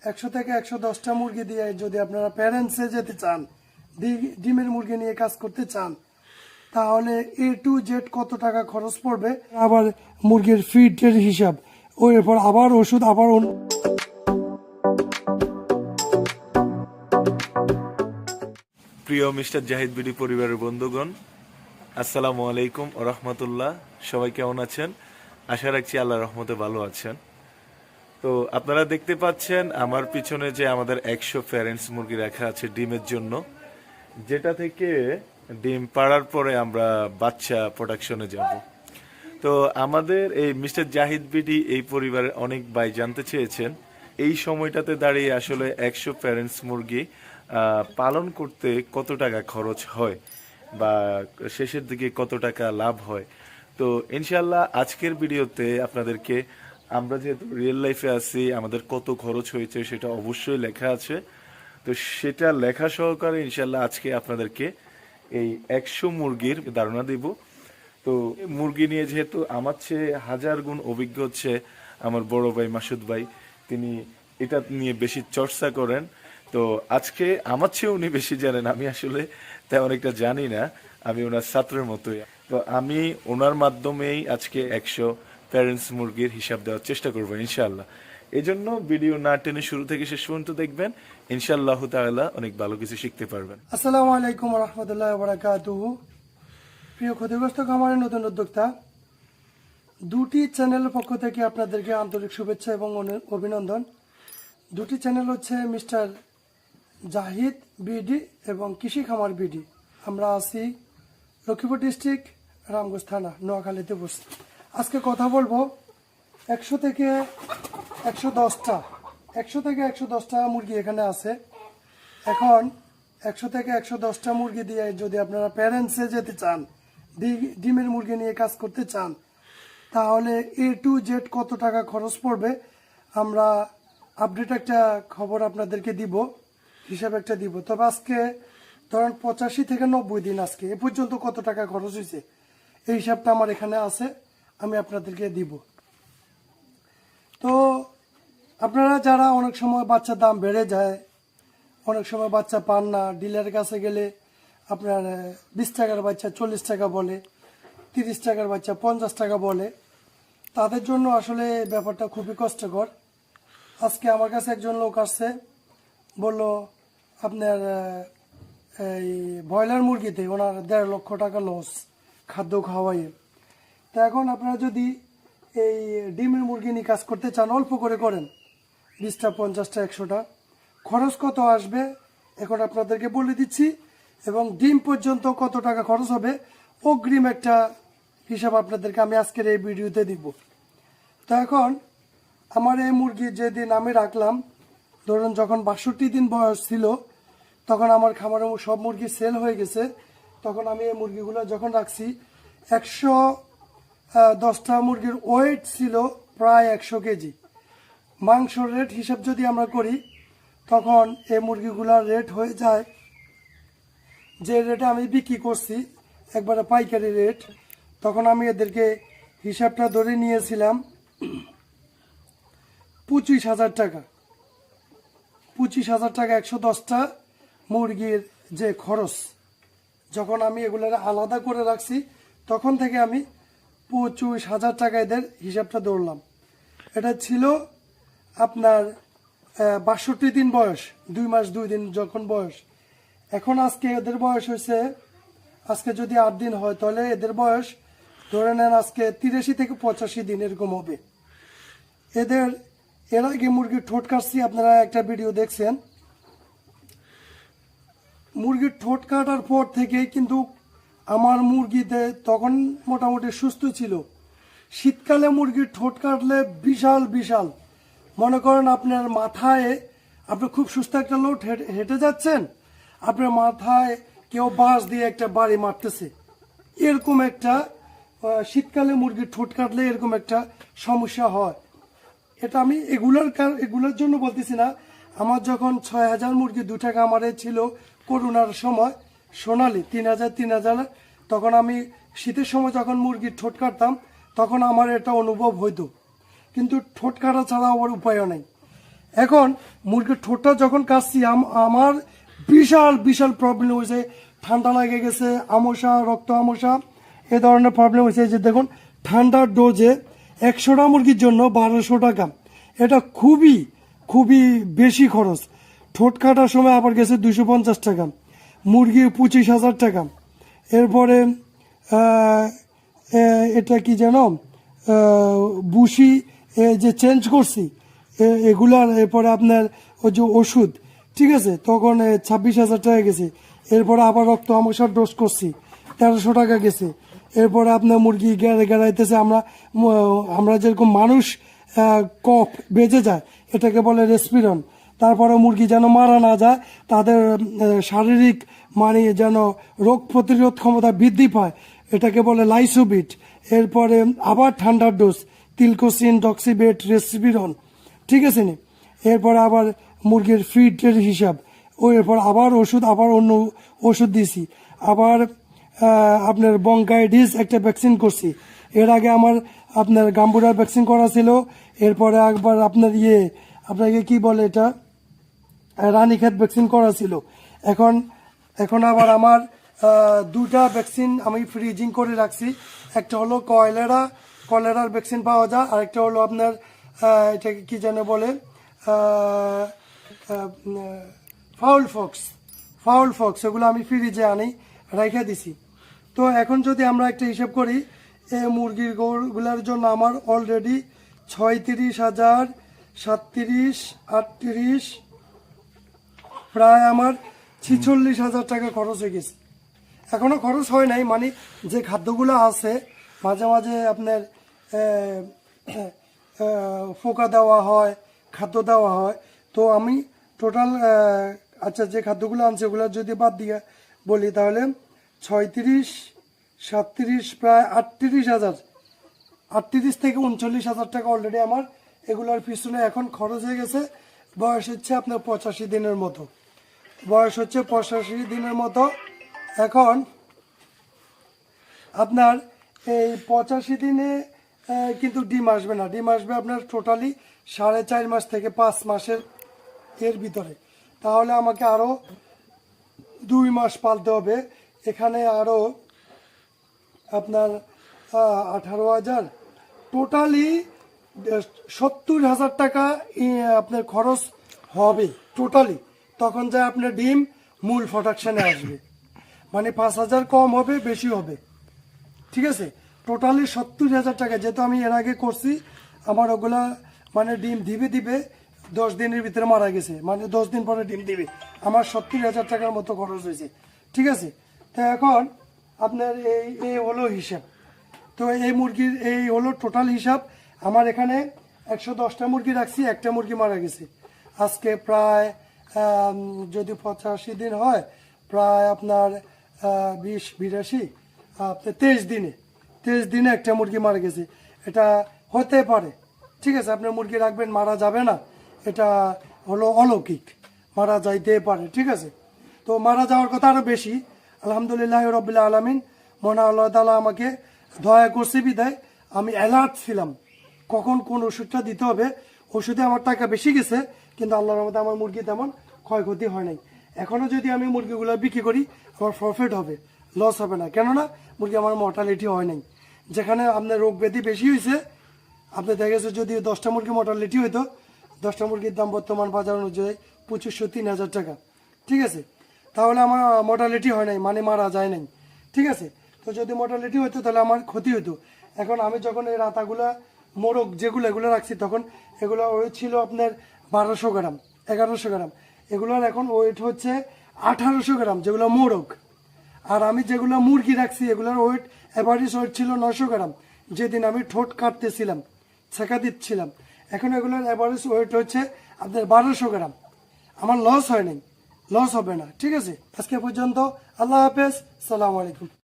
100 থেকে 110টা মুরগি দিয়ে যদি আপনারা প্যারেন্টসে যেতে চান, ডিমের মুরগি নিয়ে কাজ করতে চান, তাহলে A to Z কত টাকা খরচ পড়বে, আবার মুরগির ফিডের হিসাব, এরপর আবার ওষুধ, আবার প্রিয় মিস্টার জাহিদ বিডি পরিবারের বন্ধুগণ, আসসালামু আলাইকুম ওয়া রাহমাতুল্লাহ। সবাই কেমন আছেন? আশা রাখছি আল্লাহর রহমতে ভালো আছেন। তো আপনারা দেখতে পাচ্ছেন আমার পিছনে যে আমাদের 100 প্যারেন্টস মুরগি রাখা আছে ডিমের জন্য, যেটা থেকে ডিম পাড়ার পরে আমরা বাচ্চা প্রোডাকশনে যাব। তো আমাদের এই মিস্টার জাহিদ বিডি এই পরিবারের অনেক ভাই জানতে চেয়েছেন এই সময়টাতে দাঁড়িয়ে আসলে 100 প্যারেন্টস মুরগি পালন করতে কত টাকা খরচ হয় বা শেষের দিকে কত টাকা লাভ হয়। তো ইনশাল্লাহ আজকের ভিডিওতে আপনাদেরকে, আমরা যেহেতু রিয়েল লাইফে আছি, আমাদের কত খরচ হয়েছে সেটা অবশ্যই লেখা আছে। তো সেটা লেখা সহকারে ইনশাল্লাহ আজকে আপনাদেরকে এই 100 মুরগির ধারণা দিব। তো মুরগি নিয়ে যেহেতু আমার চেয়ে হাজার গুণ অভিজ্ঞ হচ্ছে আমার বড় ভাই মাসুদ ভাই, তিনি এটা নিয়ে বেশি চর্চা করেন। তো আজকে আমার চেয়ে উনি বেশি জানেন, আমি আসলে তেমন একটা জানি না, আমি ওনার ছাত্রের মতোই। তো আমি ওনার মাধ্যমেই আজকে 100 প্যারেন্টস মুরগির হিসাব দেওয়ার চেষ্টা করবো ইনশাআল্লাহ। এই জন্য ভিডিও না টেনে শুরু থেকে শেষ পর্যন্ত দেখবেন, ইনশাআল্লাহ তাআলা অনেক ভালো কিছু শিখতে পারবেন। আসসালামু আলাইকুম ওয়া রাহমাতুল্লাহি ওয়া বারাকাতুহু। প্রিয় ক্ষতিগ্রস্ত খামারের নতুন উদ্যোক্তা, দুটি চ্যানেলের পক্ষ থেকে আপনাদেরকে আন্তরিক শুভেচ্ছা এবং অভিনন্দন। দুটি চ্যানেল হচ্ছে মিস্টার জাহিদ বিডি এবং কৃষি খামার বিডি। আমরা আছি লক্ষ্মীপুর ডিস্ট্রিক্ট, রামগঞ্জ থানা, নোয়াখালীতে বসে। আজকে কথা বলবো 100 থেকে 110টা মুরগি এখানে আছে। এখন 100 থেকে 110টা মুরগি দিয়ে যদি আপনারা প্যারেন্টসে যেতে চান, ডিমের মুরগি নিয়ে কাজ করতে চান, তাহলে A to Z কত টাকা খরচ পড়বে, আমরা আপডেট একটা খবর আপনাদেরকে দিব, হিসাব একটা দিব। তবে আজকে ধরেন 85 থেকে 90 দিন, আজকে এ পর্যন্ত কত টাকা খরচ হয়েছে এই হিসাবটা আমার এখানে আছে, আমি আপনাদেরকে দিব। তো আপনারা যারা অনেক সময় বাচ্চার দাম বেড়ে যায়, অনেক সময় বাচ্চা পান না, ডিলারের কাছে গেলে আপনার 20 টাকার বাচ্চা 40 টাকা বলে, 30 টাকার বাচ্চা 50 টাকা বলে, তাদের জন্য আসলে ব্যাপারটা খুবই কষ্টকর। আজকে আমার কাছে একজন লোক আসছে, বলল আপনার এই ব্রয়লার মুরগিতে ওনার 1.5 লক্ষ টাকা লস খাদ্য খাওয়াইয়ে। তো এখন আপনারা যদি এই ডিমের মুরগি নিয়ে কাজ করতে চান, অল্প করে করেন, 20টা 50টা 100টা, খরচ কত আসবে এখন আপনাদেরকে বলে দিচ্ছি, এবং ডিম পর্যন্ত কত টাকা খরচ হবে অগ্রিম একটা হিসাব আপনাদেরকে আমি আজকের এই ভিডিওতে দিব। তো এখন আমার এই মুরগি যেদিন আমি রাখলাম, ধরুন যখন 62 দিন বয়স ছিল, তখন আমার খামারে সব মুরগি সেল হয়ে গেছে। তখন আমি এই মুরগিগুলো যখন রাখছি, 110টা মুরগির ওয়েট ছিল প্রায় 100 কেজি। মাংসর রেট হিসাব যদি আমরা করি, তখন এই মুরগিগুলোর রেট হয়ে যায়, যে রেটে আমি বিক্রি করছি একবারে পাইকারি রেট, তখন আমি এদেরকে হিসাবটা ধরে নিয়েছিলাম 25,000 টাকা। 25,000 টাকা 110টা মুরগির যে খরচ, যখন আমি এগুলো আলাদা করে রাখছি তখন থেকে আমি 25,000 টাকা এদের হিসাবটা ধরলাম। এটা ছিল আপনার 62 দিন বয়স, 2 মাস 2 দিন যখন বয়স। এখন আজকে এদের বয়স হয়েছে, আজকে যদি 8 দিন হয় তাহলে এদের বয়স ধরে নেন আজকে 83 থেকে 85 দিন এরকম হবে। এর আগে মুরগির ঠোঁট কাটছি, আপনারা একটা ভিডিও দেখছেন। মুরগির ঠোঁট কাটার পর থেকে কিন্তু আমার মুরগিতে তখন মোটামুটি সুস্থ ছিল। শীতকালে মুরগির ঠোঁট কাটলে বিশাল বিশাল, মনে করেন আপনার মাথায়, আপনি খুব সুস্থ একটা লোক হেঁটে যাচ্ছেন, আপনার মাথায় কেউ বাঁশ দিয়ে একটা বাড়ি মারতেছে, এরকম একটা শীতকালে মুরগির ঠোঁট কাটলে এরকম একটা সমস্যা হয়। এটা আমি এগুলোর জন্য বলতেছি না। আমার যখন 6,000 মুরগি 2 টাকা আমারে ছিল করোনার সময়, সোনালি 3,000, তখন আমি শীতের সময় যখন মুরগির ঠোঁট কাটতাম, তখন আমার এটা অনুভব হইতো। কিন্তু ঠোঁট কাটা ছাড়া আমার উপায়ও নেই। এখন মুরগির ঠোঁটটা যখন কাটছি আমার বিশাল বিশাল প্রবলেম হয়েছে, ঠান্ডা লেগে গেছে, আমসা, রক্ত আমসা, এ ধরনের প্রবলেম হয়েছে। যে দেখুন ঠান্ডার ডোজে 100টা মুরগির জন্য 1200 টাকা, এটা খুবই খুবই বেশি খরচ। ঠোঁট কাটার সময় আবার গেছে 250 টাকা, মুরগি 25,000 টাকা। এরপরে এটা কি যেন বুসি যে চেঞ্জ করছি এগুলার, এরপরে আপনার ওই যে ওষুধ, ঠিক আছে, তখন 26,000 টাকা গেছে। এরপরে আবার রক্ত আমসার ডোজ করছি, 1300 টাকা গেছে। এরপরে আপনার মুরগি গেড়াইতেছে, আমরা যেরকম মানুষ কফ বেজে যায় এটাকে বলে রেসপিরন। তারপরে মুরগি যেন মারা না যায়, তাদের শারীরিক মানে যেন রোগ প্রতিরোধ ক্ষমতা বৃদ্ধি পায়, এটাকে বলে লাইসোবিট। এরপরে আবার ঠান্ডার ডোজ, তিলকোসিন, ডক্সিবেট, রেসপিরন, ঠিক আছে নি। এরপরে আবার মুরগির ফিডের হিসাব, এরপর আবার ওষুধ, আবার অন্য ওষুধ দিছি, আবার আপনার বঙ্কাইটিস একটা ভ্যাকসিন করছি। এর আগে আমার আপনার গাম্বুরা ভ্যাকসিন করা ছিল। এরপরে একবার আপনার আপনাকে কি বলে এটা, রানীক্ষেত ভ্যাকসিন করা ছিল। এখন আবার আমার 2টা ভ্যাকসিন আমি ফ্রিজিং করে রাখছি। একটা হলো কলেরার ভ্যাকসিন পাওয়া যায়, আর একটা হলো আপনার এটাকে কি যেন বলে, ফাউল ফক্স, এগুলো আমি ফ্রিজে আনি, রেখে দিছি। তো এখন যদি আমরা একটা হিসাব করি, এই মুরগির গুলার জন্য আমার অলরেডি 36,000, 37, 38, প্রায় আমার 46,000 টাকা খরচ হয়ে গেছে। এখনো খরচ হয় নাই, মানে যে খাদ্যগুলো আছে মাঝে মাঝে আপনার ফোকা দেওয়া হয়, খাদ্য দেওয়া হয়। তো আমি টোটাল আচ্ছা যে খাদ্যগুলো আনছে ওগুলো যদি বাদ দিয়ে বলি, তাহলে 36, 37, প্রায় 38,000, 38 থেকে 39,000 টাকা অলরেডি আমার এগুলোর পিছনে এখন খরচ হয়ে গেছে। বয়স হচ্ছে আপনার 85 দিনের মতো, বয়স হচ্ছে 85 দিনের মতো। এখন আপনার এই 85 দিনে কিন্তু ডিম আসবে না, ডিম আসবে আপনার টোটালি 4.5 মাস থেকে 5 মাসের এর ভিতরে। তাহলে আমাকে আরো 2 মাস পালতে হবে। এখানে আরো আপনার 18,000, টোটালি 70,000 টাকা আপনার খরচ হবে টোটালি। তখন যা আপনার ডিম মূল প্রোডাকশনে আসবে, মানে 5,000 কম হবে বেশি হবে, ঠিক আছে। টোটালি 70,000 টাকা, যেহেতু আমি এর আগে করছি, আমার ওগুলা মানে ডিম দিবে 10 দিনের ভিতরে মারা গেছে, মানে 10 দিন পরে ডিম দিবে। আমার 70,000 টাকার মতো খরচ হয়েছে, ঠিক আছে। তো এখন আপনার এই হলো হিসাব। তো এই মুরগির এই হলো টোটাল হিসাব। আমার এখানে 110টা মুরগি রাখছি, একটা মুরগি মারা গেছে। আজকে প্রায় যদি 85 দিন হয়, প্রায় আপনার 20-82, আপনার 23 দিনে একটা মুরগি মারা গেছে। এটা হতে পারে, ঠিক আছে, আপনার মুরগি রাখবেন মারা যাবে না, এটা হলো অলৌকিক, মারা যাইতে পারে, ঠিক আছে। তো মারা যাওয়ার কথা আরো বেশি। আলহামদুলিল্লাহ রাব্বিল আলামিন, মনে আল্লাহ তাআলা আমাকে দয়া করছে বিদায় আমি অ্যালার্ট ছিলাম কখন কোন ওষুধটা দিতে হবে। ওষুধে আমার টাকা বেশি গেছে, কিন্তু আল্লাহর রহমতে আমার মুরগি তেমন ক্ষয়ক্ষতি হয় নাই। এখনো যদি আমি মুরগিগুলো বিক্রি করি আমার প্রফিট হবে, লস হবে না, কেননা মুরগি আমার মর্টালিটি হয় নাই। যেখানে আপনার রোগ ব্যাধি বেশি হয়েছে, আপনি দেখা গেছে যদি 10টা মুরগি মর্টালিটি হইতো, 10টা মুরগির দাম বর্তমান বাজার অনুযায়ী 2,500-3,000 টাকা, ঠিক আছে। তাহলে আমার মর্টালিটি হয় নাই, মানে মারা যায় নাই, ঠিক আছে। তো যদি মর্টালিটি হতো তাহলে আমার ক্ষতি হতো। এখন আমি যখন এই রাতাগুলা মোরগ এগুলো রাখছি, তখন এগুলো ওয়েট ছিল আপনার 1200 গ্রাম, 1100 গ্রাম। এগুলোর এখন ওয়েট হচ্ছে 1800 গ্রাম, যেগুলো মোরগ। আর আমি যেগুলো মুরগি রাখছি এগুলোর ওয়েট অ্যাভারেজ ওয়েট ছিল 900 গ্রাম, যেদিন আমি ঠোঁট কাটতেছিলাম, ছেঁকা দিচ্ছিলাম। এখন এগুলোর অ্যাভারেজ ওয়েট হচ্ছে আপনার 1200 গ্রাম। আমার লস হয় নাই, লস হবে না, ঠিক আছে। আজকে পর্যন্ত, আল্লাহ হাফেজ, সালাম আলাইকুম।